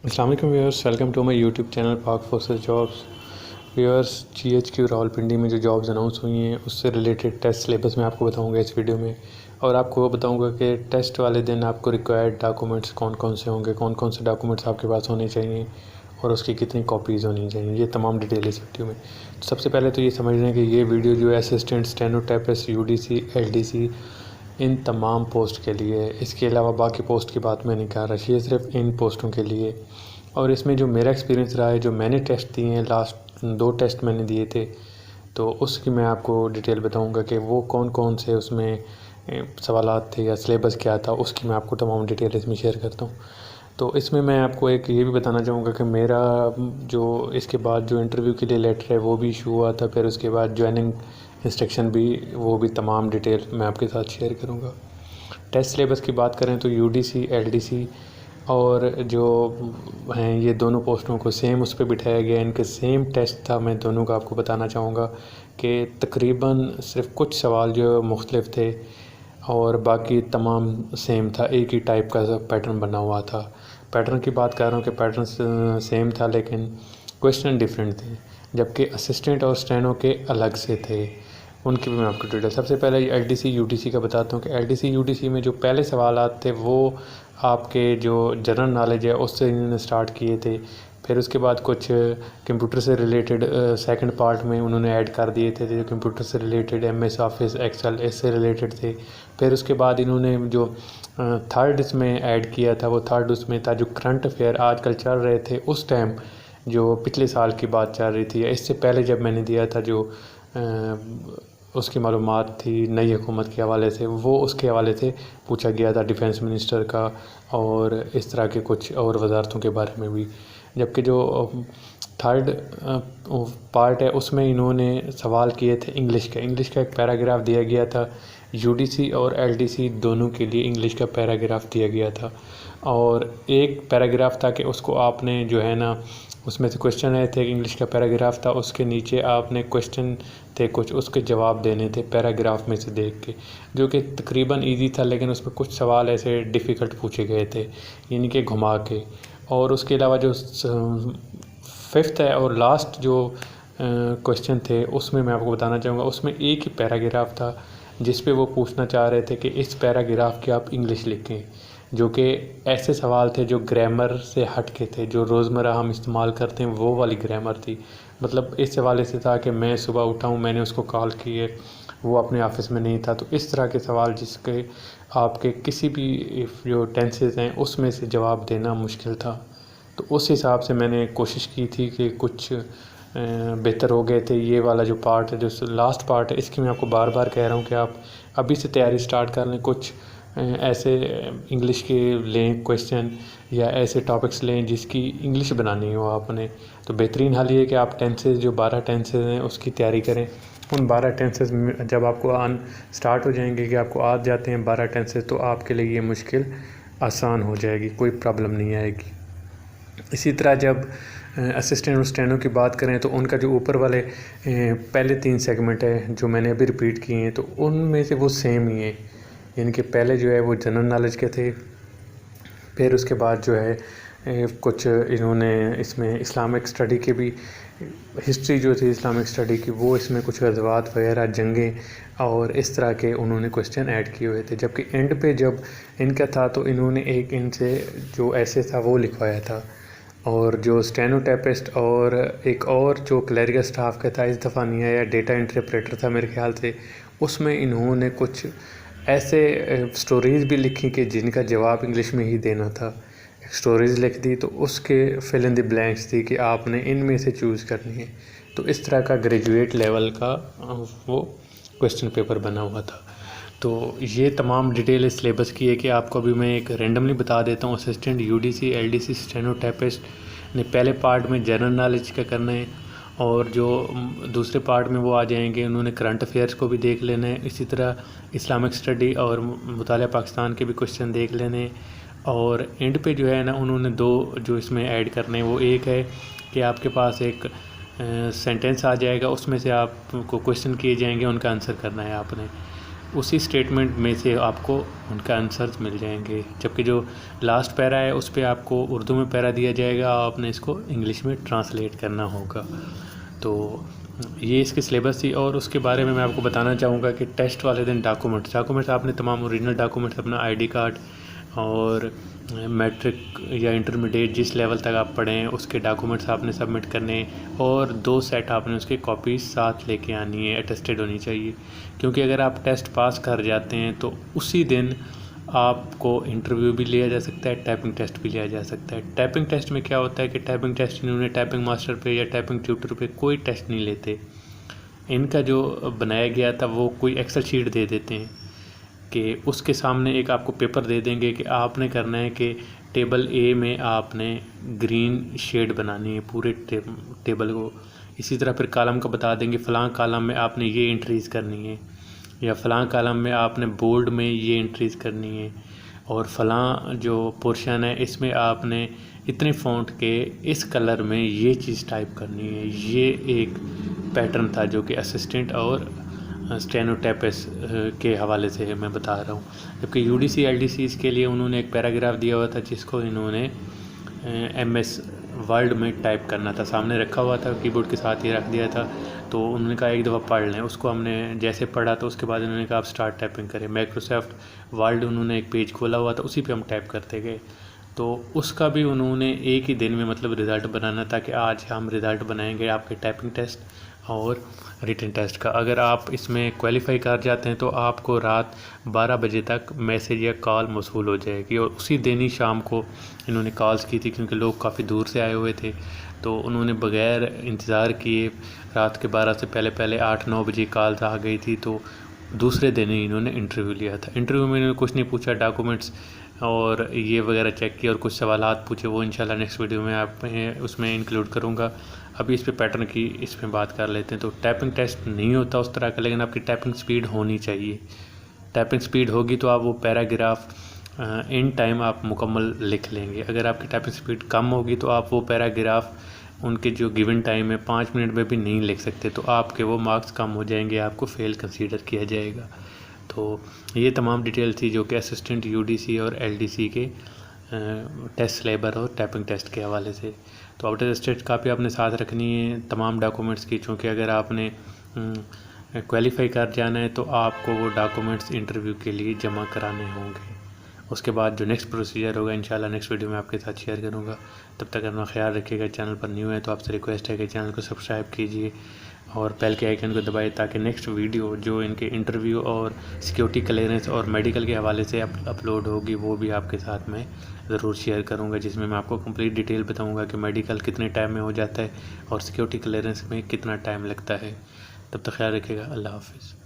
अस्सलाम वालेकुम viewers, welcome to my YouTube channel Pak forces jobs. Viewers, GHQ Rawalpindi में जो जॉब्स अनाउंस हुई हैं उससे रिलेटेड टेस्ट सिलेबस मैं आपको बताऊंगा इस वीडियो में। और आपको बताऊंगा कि टेस्ट वाले दिन आपको रिक्वायर्ड डॉक्यूमेंट्स कौन कौन से होंगे, कौन कौन से डॉक्यूमेंट्स आपके पास होने चाहिए और उसकी कितनी कॉपीज़ होनी चाहिए, ये तमाम डिटेल इस वीडियो में। तो सबसे पहले तो ये समझ लें कि ये वीडियो जो है असिस्टेंट स्टेनोटाइपिस्ट, यूडीसी, एलडीसी, इन तमाम पोस्ट के लिए। इसके अलावा बाकी पोस्ट की बात मैं नहीं कर रहा, ये सिर्फ इन पोस्टों के लिए। और इसमें जो मेरा एक्सपीरियंस रहा है, जो मैंने टेस्ट दिए हैं, लास्ट 2 टेस्ट मैंने दिए थे, तो उसकी मैं आपको डिटेल बताऊंगा कि वो कौन कौन से उसमें सवालात थे या सिलेबस क्या था, उसकी मैं आपको तमाम डिटेल इसमें शेयर करता हूँ। तो इसमें मैं आपको एक ये भी बताना चाहूँगा कि मेरा जो इसके बाद जो इंटरव्यू के लिए लेटर है वो भी इशू हुआ था, फिर उसके बाद ज्वाइनिंग इंस्ट्रक्शन भी, वो भी तमाम डिटेल मैं आपके साथ शेयर करूँगा। टेस्ट सिलेबस की बात करें तो यूडीसी, एलडीसी और जो हैं ये दोनों पोस्टों को सेम उस पर बिठाया गया, इनके सेम टेस्ट था। मैं दोनों का आपको बताना चाहूँगा कि तकरीबन सिर्फ कुछ सवाल जो मुख्तलिफ थे और बाकी तमाम सेम था, एक ही टाइप का पैटर्न बना हुआ था। पैटर्न की बात कर रहा हूँ कि पैटर्न सेम था लेकिन क्वेश्चन डिफरेंट थे, जबकि असिस्टेंट और स्टेनो के अलग से थे। उनकी भी मैं आपको डिटेल, सबसे पहले एलडीसी यूडीसी का बताता हूँ कि एलडीसी यूडीसी में जो पहले सवालात थे वो आपके जो जनरल नॉलेज है उससे इन्होंने स्टार्ट किए थे। फिर उसके बाद कुछ कंप्यूटर से रिलेटेड सेकंड पार्ट में उन्होंने ऐड कर दिए थे जो कंप्यूटर से रिलेटेड, एमएस ऑफिस, एक्सेल, इससे रिलेटेड थे। फिर उसके बाद इन्होंने जो थर्ड इसमें ऐड किया था, वो थर्ड उसमें था जो करंट अफेयर आजकल चल रहे थे उस टाइम, जो पिछले साल की बात चल रही थी या इससे पहले जब मैंने दिया था, जो उसकी मालूमात थी नई हुकूमत के हवाले से, वो उसके हवाले से पूछा गया था, डिफेंस मिनिस्टर का और इस तरह के कुछ और वजारतों के बारे में भी। जबकि जो थर्ड पार्ट है उसमें इन्होंने सवाल किए थे इंग्लिश का एक पैराग्राफ दिया गया था। यूडीसी और एलडीसी दोनों के लिए इंग्लिश का पैराग्राफ दिया गया था और एक पैराग्राफ था कि उसको आपने जो है ना, उसमें से क्वेश्चन आए थे, इंग्लिश का पैराग्राफ था, उसके नीचे आपने क्वेश्चन थे कुछ, उसके जवाब देने थे पैराग्राफ में से देख के, जो कि तकरीबन इजी था लेकिन उसमें कुछ सवाल ऐसे डिफ़िकल्ट पूछे गए थे, यानी कि घुमा के। और उसके अलावा जो फिफ्थ है और लास्ट जो क्वेश्चन थे उसमें मैं आपको बताना चाहूँगा, उसमें एक ही पैराग्राफ था जिस पे वो पूछना चाह रहे थे कि इस पैराग्राफ की आप इंग्लिश लिखें, जो कि ऐसे सवाल थे जो ग्रामर से हट के थे, जो रोज़मर्रा हम इस्तेमाल करते हैं वो वाली ग्रामर थी। मतलब इस हवाले से था कि मैं सुबह उठा हूँ, मैंने उसको कॉल की है, वो अपने ऑफिस में नहीं था। तो इस तरह के सवाल जिसके आपके किसी भी जो टेंसेस हैं उसमें से जवाब देना मुश्किल था। तो उस हिसाब से मैंने कोशिश की थी कि कुछ बेहतर हो गए थे। ये वाला जो पार्ट है, जो लास्ट पार्ट है, इसकी मैं आपको बार बार कह रहा हूँ कि आप अभी से तैयारी स्टार्ट कर लें। कुछ ऐसे इंग्लिश के लें क्वेश्चन या ऐसे टॉपिक्स लें जिसकी इंग्लिश बनानी हो आपने। तो बेहतरीन हाल ये है कि आप टेंसेस, जो 12 टेंसेस हैं उसकी तैयारी करें। उन 12 टेंसेस जब आपको स्टार्ट हो जाएंगे कि आपको आ जाते हैं 12 टेंसेस, तो आपके लिए ये मुश्किल आसान हो जाएगी, कोई प्रॉब्लम नहीं आएगी। इसी तरह जब असिस्टेंट और स्टेनो की बात करें तो उनका जो ऊपर वाले पहले 3 सेगमेंट है जो मैंने अभी रिपीट किए हैं, तो उनमें से वो सेम ही है। यानी कि पहले जो है वो जनरल नॉलेज के थे, फिर उसके बाद जो है कुछ इन्होंने इसमें इस्लामिक स्टडी के भी, हिस्ट्री जो थी इस्लामिक स्टडी की, वो इसमें कुछ गज़वात वगैरह, जंगें और इस तरह के उन्होंने क्वेश्चन ऐड किए हुए थे। जबकि एंड पे जब इनका था तो इन्होंने एक इनसे जो ऐसे था वो लिखवाया था। और जो स्टेनोटाइपिस्ट और एक और जो क्लरिकल स्टाफ का था, इस दफ़ा नहीं आया, डेटा इंटरप्रेटर था मेरे ख्याल से, उसमें इन्होंने कुछ ऐसे स्टोरीज़ भी लिखी कि जिनका जवाब इंग्लिश में ही देना था। स्टोरीज़ लिख दी तो उसके फिल इन द ब्लैंक्स थी कि आपने इनमें से चूज़ करनी है। तो इस तरह का ग्रेजुएट लेवल का वो क्वेश्चन पेपर बना हुआ था। तो ये तमाम डिटेल इस सिलेबस की है कि आपको अभी मैं एक रेंडमली बता देता हूँ। असिस्टेंट यूडीसी, एलडीसी, स्टेनोटाइपिस्ट ने पहले पार्ट में जनरल नॉलेज का करना है और जो दूसरे पार्ट में वो आ जाएंगे, उन्होंने करंट अफेयर्स को भी देख लेना है। इसी तरह इस्लामिक स्टडी और मुतालिया पाकिस्तान के भी क्वेश्चन देख लेने। और एंड पे जो है ना, उन्होंने 2 जो इसमें ऐड करने हैं, वो एक है कि आपके पास एक सेंटेंस आ जाएगा, उसमें से आपको क्वेश्चन किए जाएंगे, उनका आंसर करना है आपने। उसी स्टेटमेंट में से आपको उनका आंसर्स मिल जाएंगे। जबकि जो लास्ट पैरा है उस पर आपको उर्दू में पैरा दिया जाएगा, आपने इसको इंग्लिश में ट्रांसलेट करना होगा। तो ये इसकी सिलेबस थी। और उसके बारे में मैं आपको बताना चाहूँगा कि टेस्ट वाले दिन डॉक्यूमेंट्स आपने तमाम ओरिजिनल डॉक्यूमेंट्स, अपना आईडी कार्ड और मैट्रिक या इंटरमीडिएट जिस लेवल तक आप पढ़े हैं उसके डॉक्यूमेंट्स आपने सबमिट करने हैं, और 2 सेट आपने उसके कॉपीज साथ लेके आनी है, अटेस्टेड होनी चाहिए। क्योंकि अगर आप टेस्ट पास कर जाते हैं तो उसी दिन आपको इंटरव्यू भी लिया जा सकता है, टाइपिंग टेस्ट भी लिया जा सकता है। टाइपिंग टेस्ट में क्या होता है कि टाइपिंग टेस्ट इन्होंने टाइपिंग मास्टर पे या टाइपिंग ट्यूटर पे कोई टेस्ट नहीं लेते। इनका जो बनाया गया था वो कोई एक्सेल शीट दे देते हैं कि उसके सामने एक आपको पेपर दे देंगे कि आपने करना है कि टेबल ए में आपने ग्रीन शेड बनानी है पूरे टेबल को। इसी तरह फिर कॉलम का बता देंगे, फ़लाँ कॉलम में आपने ये एंट्रीज़ करनी है, या फ़लाँ कॉलम में आपने बोल्ड में ये एंट्रीज़ करनी है, और फ़लाँ जो पोर्शन है इसमें आपने इतने फ़ॉन्ट के इस कलर में ये चीज़ टाइप करनी है। ये एक पैटर्न था जो कि असिस्टेंट और स्टेनोटाइपिस्ट के हवाले से मैं बता रहा हूँ। जबकि यूडीसी एलडीसी के लिए उन्होंने एक पैराग्राफ दिया हुआ था जिसको इन्होंने एमएस वर्ड में टाइप करना था, सामने रखा हुआ था, कीबोर्ड के साथ ही रख दिया था। तो उन्होंने कहा एक दफ़ा पढ़ लें। उसको हमने जैसे पढ़ा तो उसके बाद उन्होंने कहा आप स्टार्ट टाइपिंग करें। माइक्रोसॉफ्ट वर्ड उन्होंने एक पेज खोला हुआ था, उसी पे हम टाइप करते गए। तो उसका भी उन्होंने एक ही दिन में मतलब रिज़ल्ट बनाना था कि आज हम रिज़ल्ट बनाएंगे आपके टाइपिंग टेस्ट और रिटन टेस्ट का। अगर आप इसमें क्वालिफाई कर जाते हैं तो आपको रात 12 बजे तक मैसेज या कॉल मौसूल हो जाएगी। और उसी दिन ही शाम को इन्होंने कॉल्स की थी, क्योंकि लोग काफ़ी दूर से आए हुए थे। तो उन्होंने बग़ैर इंतज़ार किए रात के 12 से पहले 8-9 बजे कॉल्स आ गई थी। तो दूसरे दिन ही इन्होंने इंटरव्यू लिया था। इंटरव्यू में इन्होंने कुछ नहीं पूछा, डॉक्यूमेंट्स और ये वगैरह चेक किए और कुछ सवालात पूछे, वो इंशाल्लाह नेक्स्ट वीडियो में आप उसमें इंक्लूड करूँगा। अभी इस पे पैटर्न की इसमें बात कर लेते हैं। तो टाइपिंग टेस्ट नहीं होता उस तरह का, लेकिन आपकी टाइपिंग स्पीड होनी चाहिए। टाइपिंग स्पीड होगी तो आप वो पैराग्राफ इन टाइम आप मुकम्मल लिख लेंगे। अगर आपकी टाइपिंग स्पीड कम होगी तो आप वो पैराग्राफ उनके जो गिवन टाइम है 5 मिनट में भी नहीं लिख सकते, तो आपके वो मार्क्स कम हो जाएंगे, आपको फ़ेल कंसीडर किया जाएगा। तो ये तमाम डिटेल थी जो कि असिस्टेंट यूडीसी और एलडीसी के टेस्ट सिलेबस और टाइपिंग टेस्ट के हवाले से। तो आउट स्टेट कापी आपने साथ रखनी है तमाम डॉक्यूमेंट्स की, चूँकि अगर आपने क्वालिफाई कर जाना है तो आपको वो डॉक्यूमेंट्स इंटरव्यू के लिए जमा कराने होंगे। उसके बाद जो नेक्स्ट प्रोसीजर होगा इंशाल्लाह नेक्स्ट वीडियो में आपके साथ शेयर करूँगा। तब तक अपना ख्याल रखिएगा। चैनल पर न्यू है तो आपसे रिक्वेस्ट है कि चैनल को सब्सक्राइब कीजिए और बेल के आइकन को दबाइए, ताकि नेक्स्ट वीडियो जो इनके इंटरव्यू और सिक्योरिटी क्लियरेंस और मेडिकल के हवाले से अपलोड होगी वो भी आपके साथ में ज़रूर शेयर करूँगा, जिसमें मैं आपको कंप्लीट डिटेल बताऊँगा कि मेडिकल कितने टाइम में हो जाता है और सिक्योरिटी क्लियरेंस में कितना टाइम लगता है। तब तक ख्याल रखिएगा। अल्लाह हाफ़िज़।